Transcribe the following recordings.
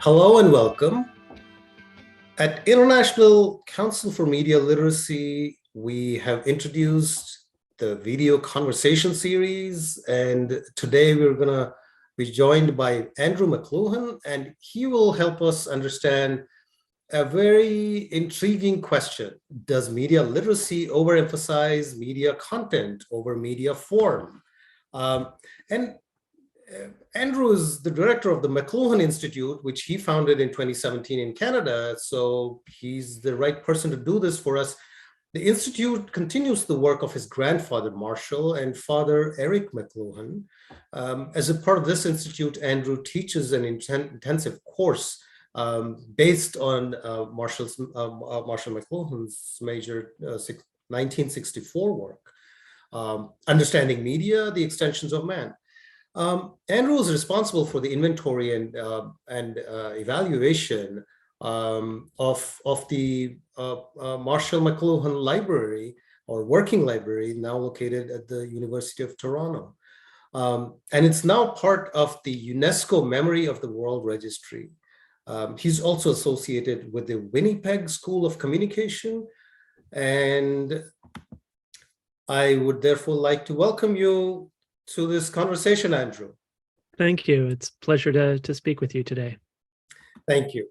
Hello and welcome. At International Council for Media Literacy, we have introduced the video conversation series, and today we're going to be joined by Andrew McLuhan, and he will help us understand a very intriguing question. Does media literacy overemphasize media content over media form? And Andrew is the director of the McLuhan Institute, which he founded in 2017 in Canada. So he's the right person to do this for us. The Institute continues the work of his grandfather, Marshall, and father, Eric McLuhan. As a part of this institute, Andrew teaches an intensive course based on Marshall McLuhan's major 1964 work, Understanding Media, the Extensions of Man. Andrew is responsible for the inventory and evaluation of the Marshall McLuhan Library, or working library, now located at the University of Toronto. And it's now part of the UNESCO Memory of the World Registry. He's also associated with the Winnipeg School of Communication. And I would therefore like to welcome you to this conversation, Andrew. Thank you. It's a pleasure to speak with you today. Thank you.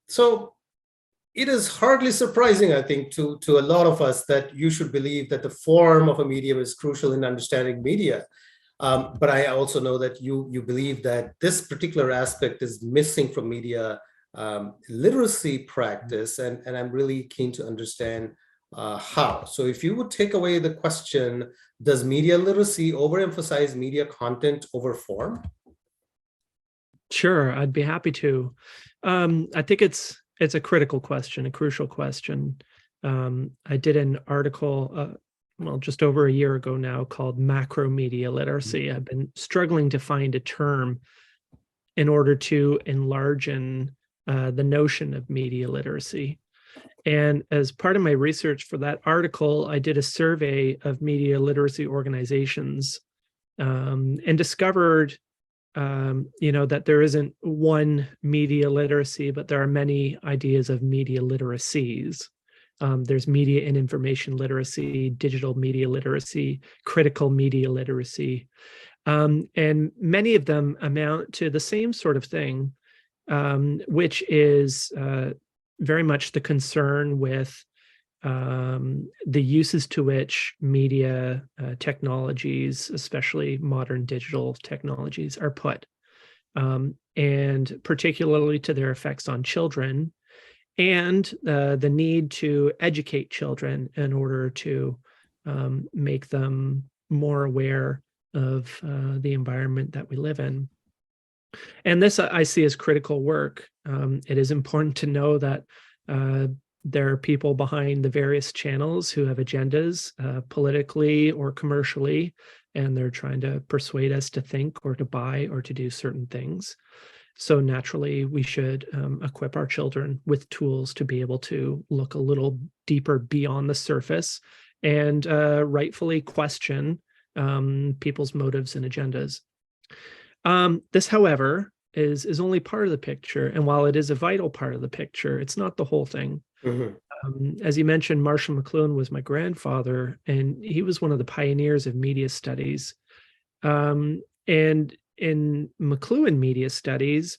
So it is hardly surprising, I think, to a lot of us that you should believe that the form of a medium is crucial in understanding media. But I also know that you believe that this particular aspect is missing from media literacy practice, and I'm really keen to understand how. So if you would take away the question, does media literacy overemphasize media content over form? Sure, I'd be happy to. I think it's a critical question, a crucial question. I did an article, just over a year ago now, called Macro Media Literacy. I've been struggling to find a term in order to enlargen the notion of media literacy. And as part of my research for that article, I did a survey of media literacy organizations and discovered, that there isn't one media literacy, but there are many ideas of media literacies. There's media and information literacy, digital media literacy, critical media literacy. And many of them amount to the same sort of thing, which is very much the concern with the uses to which media technologies, especially modern digital technologies, are put, and particularly to their effects on children, and the need to educate children in order to make them more aware of the environment that we live in. And this I see as critical work. It is important to know that there are people behind the various channels who have agendas, politically or commercially, and they're trying to persuade us to think or to buy or to do certain things. So naturally, we should equip our children with tools to be able to look a little deeper beyond the surface and rightfully question people's motives and agendas. This, however, is only part of the picture. And while it is a vital part of the picture, it's not the whole thing. As you mentioned, Marshall McLuhan was my grandfather, and he was one of the pioneers of media studies. And in McLuhan media studies,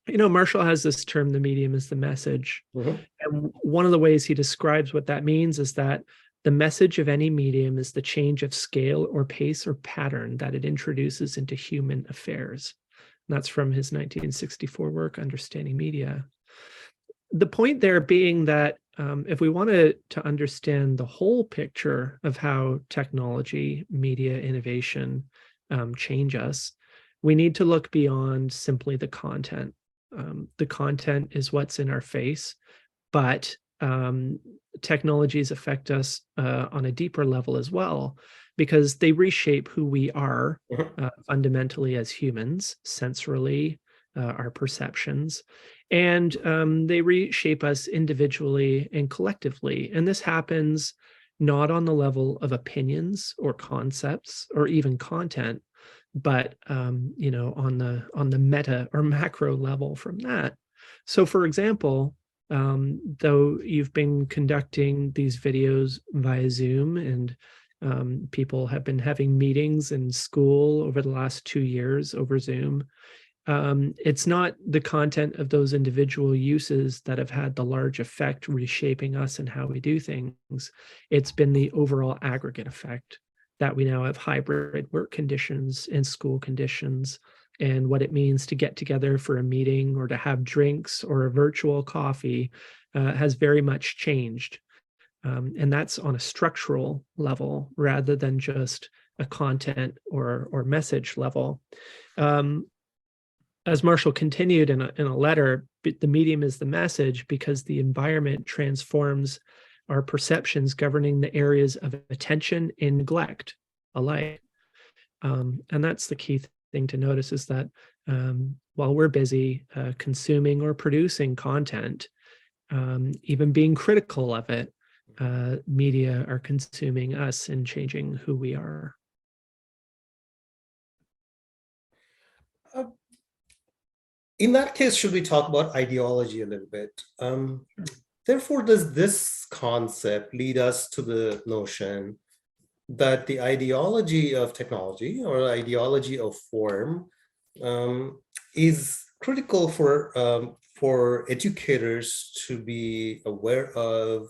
Marshall has this term, the medium is the message. And one of the ways he describes what that means is that the message of any medium is the change of scale or pace or pattern that it introduces into human affairs. And that's from his 1964 work, Understanding Media. The point there being that if we wanted to understand the whole picture of how technology, media innovation change us, we need to look beyond simply the content. The content is what's in our face, but technologies affect us on a deeper level as well, because they reshape who we are fundamentally as humans, sensorily, our perceptions, and they reshape us individually and collectively. And this happens not on the level of opinions or concepts or even content, but on the meta or macro level from that. So for example, though you've been conducting these videos via Zoom, and people have been having meetings in school over the last 2 years over Zoom, it's not the content of those individual uses that have had the large effect reshaping us and how we do things. It's been the overall aggregate effect that we now have hybrid work conditions and school conditions, and what it means to get together for a meeting or to have drinks or a virtual coffee has very much changed. And that's on a structural level rather than just a content or message level. As Marshall continued in a letter, the medium is the message because the environment transforms our perceptions governing the areas of attention and neglect alike. And that's the key thing to notice, is that while we're busy consuming or producing content, even being critical of it, media are consuming us and changing who we are. In that case, should we talk about ideology a little bit? Therefore, does this concept lead us to the notion that the ideology of technology or ideology of form is critical for educators to be aware of,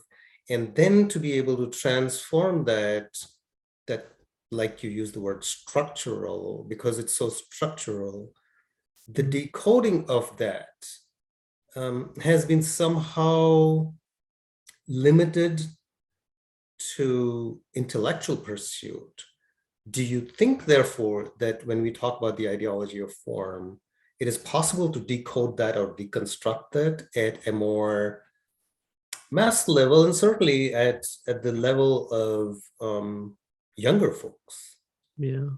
and then to be able to transform that, like you use the word structural, because it's so structural, the decoding of that has been somehow limited to intellectual pursuit. Do you think, therefore, that when we talk about the ideology of form, it is possible to decode that or deconstruct that at a more mass level, and certainly at the level of younger folks? Yeah.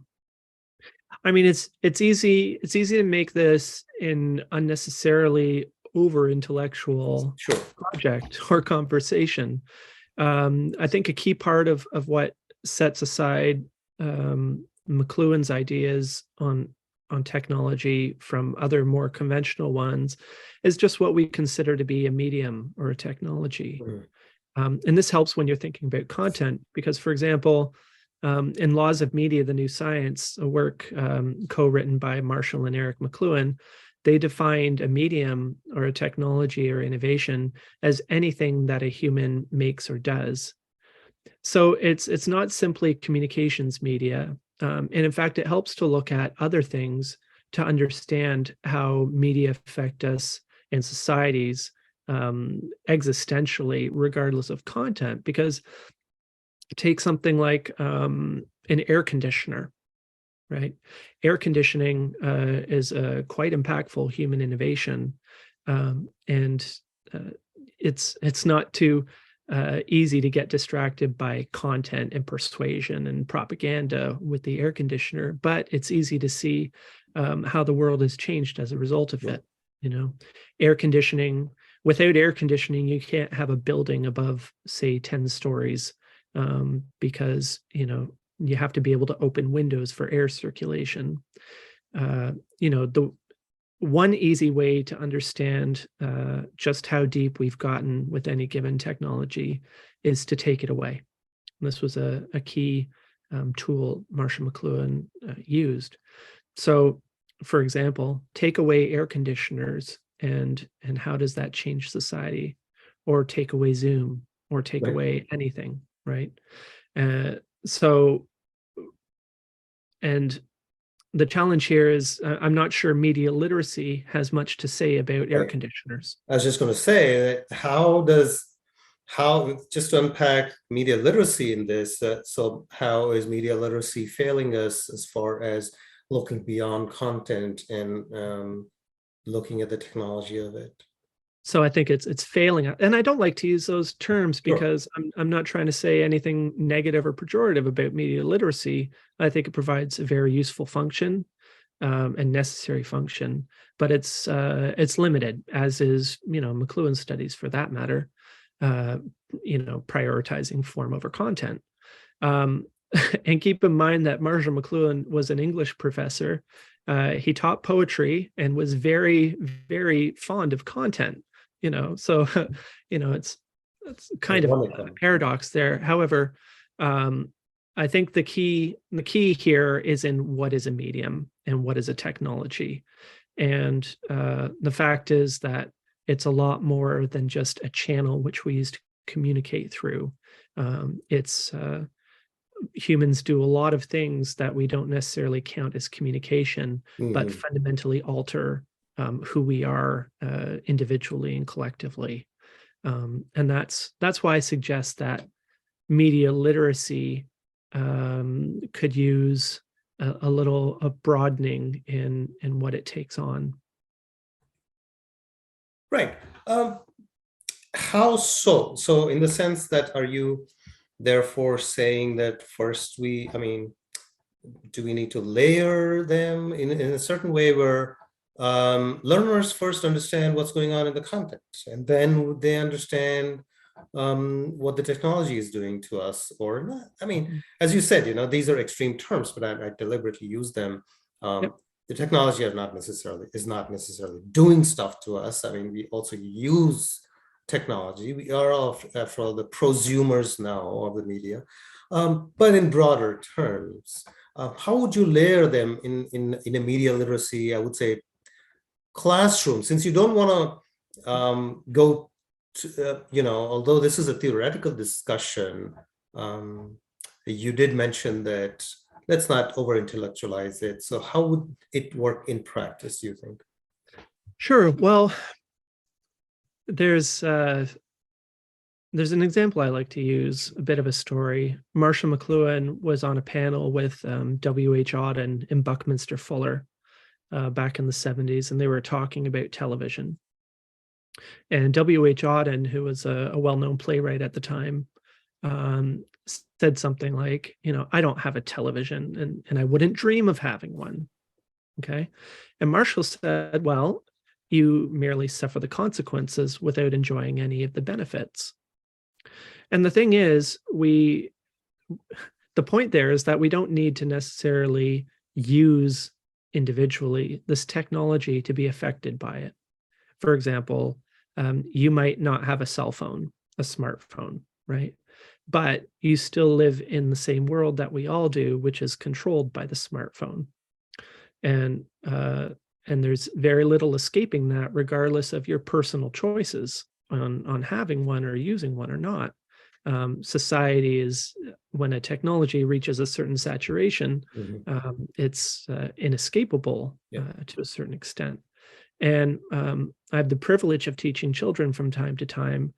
I mean, it's easy to make this an unnecessarily over intellectual Sure. project or conversation. I think a key part of what sets aside McLuhan's ideas on technology from other more conventional ones is just what we consider to be a medium or a technology. And this helps when you're thinking about content, because, for example, in Laws of Media, the New Science, a work co-written by Marshall and Eric McLuhan, they defined a medium or a technology or innovation as anything that a human makes or does. So it's not simply communications media. And in fact, it helps to look at other things to understand how media affect us and societies existentially, regardless of content. Because take something like an air conditioner, right? Air conditioning is a quite impactful human innovation, and it's not too easy to get distracted by content and persuasion and propaganda with the air conditioner, but it's easy to see how the world has changed as a result of it. Air conditioning, without air conditioning, you can't have a building above, say, 10 stories, because you have to be able to open windows for air circulation. The one easy way to understand just how deep we've gotten with any given technology is to take it away. And this was a key tool Marshall McLuhan used. So, for example, take away air conditioners, and how does that change society? Or take away Zoom, or take away anything, right? And the challenge here is I'm not sure media literacy has much to say about air conditioners. I was just going to say that just to unpack media literacy in this, so how is media literacy failing us as far as looking beyond content and looking at the technology of it? So I think it's failing. And I don't like to use those terms because I'm not trying to say anything negative or pejorative about media literacy. I think it provides a very useful function and necessary function, but it's limited, as is McLuhan studies for that matter, prioritizing form over content. And keep in mind that Marshall McLuhan was an English professor. He taught poetry and was very, very fond of content, so, it's kind of a paradox there. However, I think the key here is in what is a medium and what is a technology. And the fact is that it's a lot more than just a channel which we use to communicate through. Humans do a lot of things that we don't necessarily count as communication, but fundamentally alter who we are individually and collectively. And that's why I suggest that media literacy could use a little broadening in what it takes on. Right. How so? So in the sense that, are you therefore saying that first do we need to layer them in a certain way where learners first understand what's going on in the content, and then they understand what the technology is doing to us or not? As you said, these are extreme terms, but I deliberately use them. Yep. The technology is not necessarily doing stuff to us. We also use technology. We are all, after all, the prosumers now of the media. But in broader terms, how would you layer them in a media literacy, I would say, classroom? Since you don't want to go to, although this is a theoretical discussion, you did mention that let's not over-intellectualize it. So how would it work in practice, do you think? Sure. Well, there's an example I like to use, a bit of a story. Marshall McLuhan was on a panel with W.H. Auden and Buckminster Fuller back in the 70s, and they were talking about television. And W.H. Auden, who was a well-known playwright at the time, said something like, I don't have a television, and I wouldn't dream of having one. Okay. And Marshall said, well, you merely suffer the consequences without enjoying any of the benefits. And the thing is, the point there is that we don't need to necessarily use individually this technology to be affected by it. For example, you might not have a cell phone, a smartphone, right? But you still live in the same world that we all do, which is controlled by the smartphone. And there's very little escaping that, regardless of your personal choices on having one or using one or not. Society is, when a technology reaches a certain saturation, it's inescapable to a certain extent. And I have the privilege of teaching children from time to time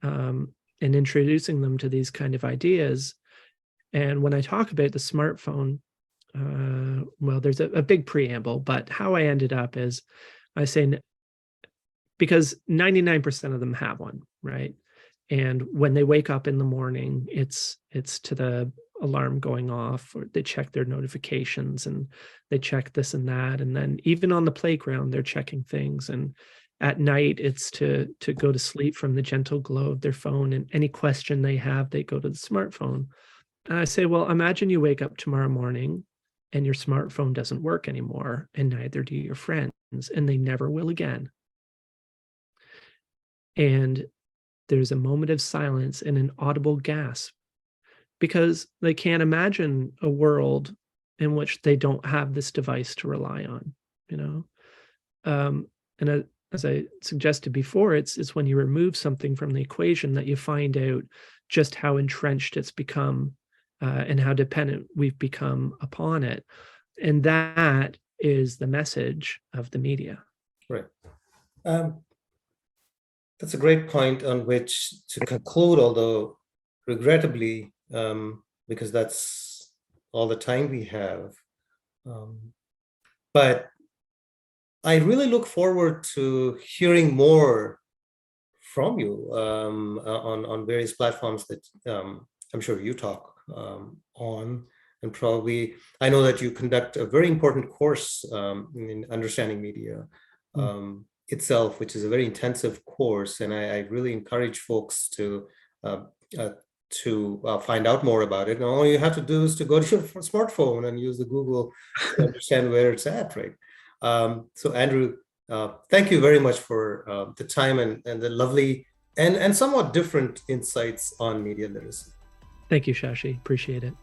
and introducing them to these kind of ideas. And when I talk about the smartphone, well, there's a big preamble, but how I ended up is I say, because 99% of them have one, right? And when they wake up in the morning, it's to the alarm going off, or they check their notifications and they check this and that. And then even on the playground, they're checking things. And at night, it's to go to sleep from the gentle glow of their phone. And any question they have, they go to the smartphone. And I say, well, imagine you wake up tomorrow morning and your smartphone doesn't work anymore, and neither do your friends, and they never will again. And there's a moment of silence and an audible gasp, because they can't imagine a world in which they don't have this device to rely on, And as I suggested before, it's when you remove something from the equation that you find out just how entrenched it's become and how dependent we've become upon it. And that is the message of the media. Right. That's a great point on which to conclude, although regrettably, because that's all the time we have. But I really look forward to hearing more from you on various platforms that I'm sure you talk on. And probably, I know that you conduct a very important course in understanding media itself, which is a very intensive course. And I really encourage folks to to find out more about it. And all you have to do is to go to your smartphone and use the Google to understand where it's at, right? So Andrew, thank you very much for the time and the lovely and somewhat different insights on media literacy. Thank you, Shashi. Appreciate it.